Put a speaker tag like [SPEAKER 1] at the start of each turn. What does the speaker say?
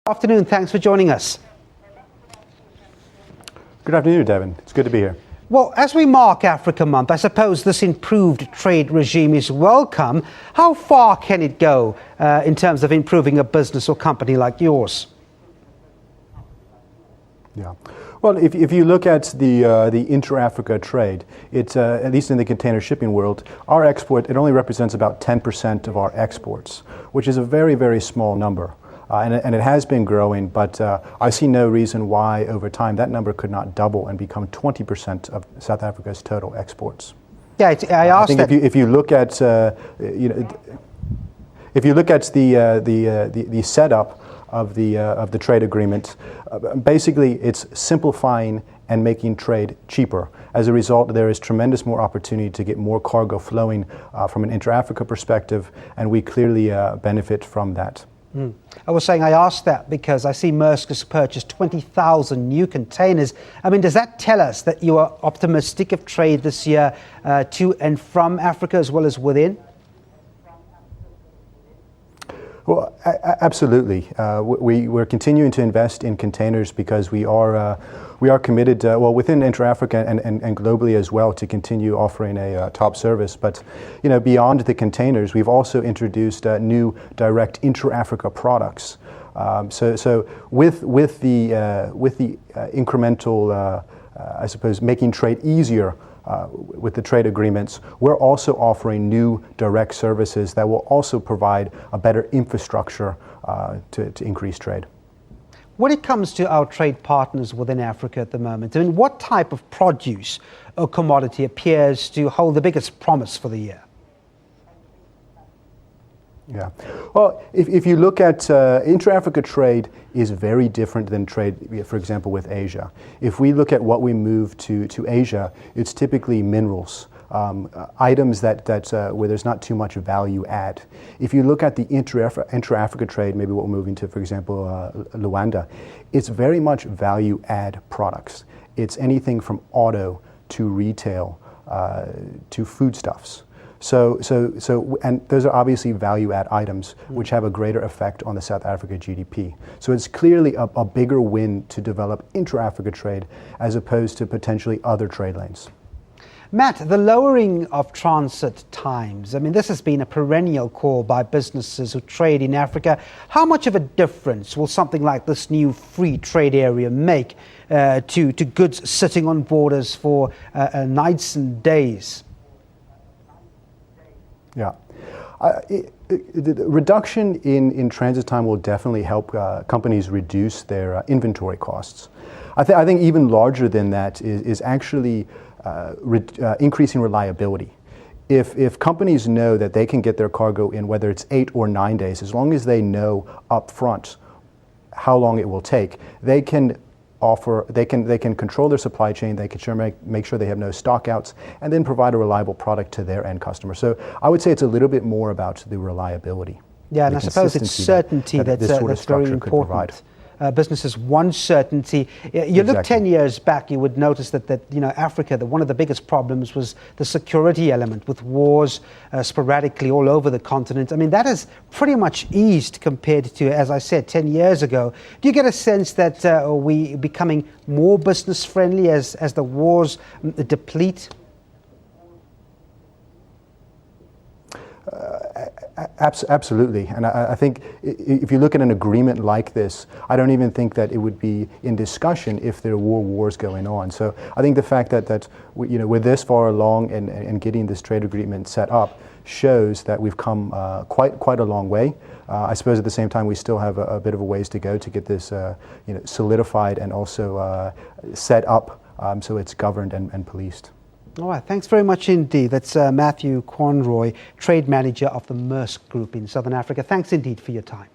[SPEAKER 1] Afternoon, thanks for joining us.
[SPEAKER 2] Good afternoon, Devin. It's good to be here.
[SPEAKER 1] Well, as we mark Africa Month, I suppose this improved trade regime is welcome. How far can it go in terms of improving a business or company like yours?
[SPEAKER 2] Yeah. Well, if you look at the inter-Africa trade, it's at least in the container shipping world, our export, it only represents about 10% of our exports, which is a very, very small number. And it has been growing, but I see no reason why over time that number could not double and become 20% of South Africa's total exports.
[SPEAKER 1] Yeah, I asked
[SPEAKER 2] think
[SPEAKER 1] that.
[SPEAKER 2] if you look at if you look at the setup of the trade agreement, basically it's simplifying and making trade cheaper. As a result, there is tremendous more opportunity to get more cargo flowing from an inter-Africa perspective, and we clearly benefit from that.
[SPEAKER 1] I was saying I asked that because I see Maersk has purchased 20,000 new containers. I mean, does that tell us that you are optimistic of trade this year to and from Africa as well as within?
[SPEAKER 2] Well, absolutely. We're continuing to invest in containers because we are committed, well, within inter-Africa and globally as well, to continue offering a top service. But, beyond the containers, we've also introduced new direct inter-Africa products. So with the incremental, I suppose, making trade easier with the trade agreements, we're also offering new direct services that will also provide a better infrastructure to increase trade.
[SPEAKER 1] When it comes to our trade partners within Africa at the moment, I mean, what type of produce or commodity appears to hold the biggest promise for the year?
[SPEAKER 2] Yeah. Well, if you look at inter-Africa trade is very different than trade, for example, with Asia. If we look at what we move to Asia, it's typically minerals, items that where there's not too much value add. If you look at the inter-Africa trade, maybe what we're moving to, for example, Luanda, it's very much value add products. It's anything from auto to retail to foodstuffs. So, and those are obviously value-add items which have a greater effect on the South Africa GDP. So it's clearly a bigger win to develop inter-Africa trade as opposed to potentially other trade lanes.
[SPEAKER 1] Matt, the lowering of transit times, I mean, this has been a perennial call by businesses who trade in Africa. How much of a difference will something like this new free trade area make to goods sitting on borders for nights and days?
[SPEAKER 2] Yeah. The reduction in transit time will definitely help companies reduce their inventory costs. I think even larger than that is actually increasing reliability. If companies know that they can get their cargo in, whether it's 8 or 9 days, as long as they know up front how long it will take, they can control their supply chain, they can make sure they have no stockouts, and then provide a reliable product to their end customer. So I would say it's a little bit more about the reliability.
[SPEAKER 1] Yeah, and I suppose it's certainty that's very important. Businesses want certainty. You look 10 years back, you would notice that Africa, one of the biggest problems was the security element with wars sporadically all over the continent. I mean, that has pretty much eased compared to, as I said, 10 years ago. Do you get a sense that are we becoming more business friendly as the wars deplete?
[SPEAKER 2] Absolutely, and I think if you look at an agreement like this, I don't even think that it would be in discussion if there were wars going on. So I think the fact that we're this far along and getting this trade agreement set up shows that we've come quite a long way. I suppose at the same time we still have a bit of a ways to go to get this solidified and also set up so it's governed and policed.
[SPEAKER 1] All right, thanks very much indeed. That's Matthew Conroy, Trade Manager of the Maersk Group in Southern Africa. Thanks indeed for your time.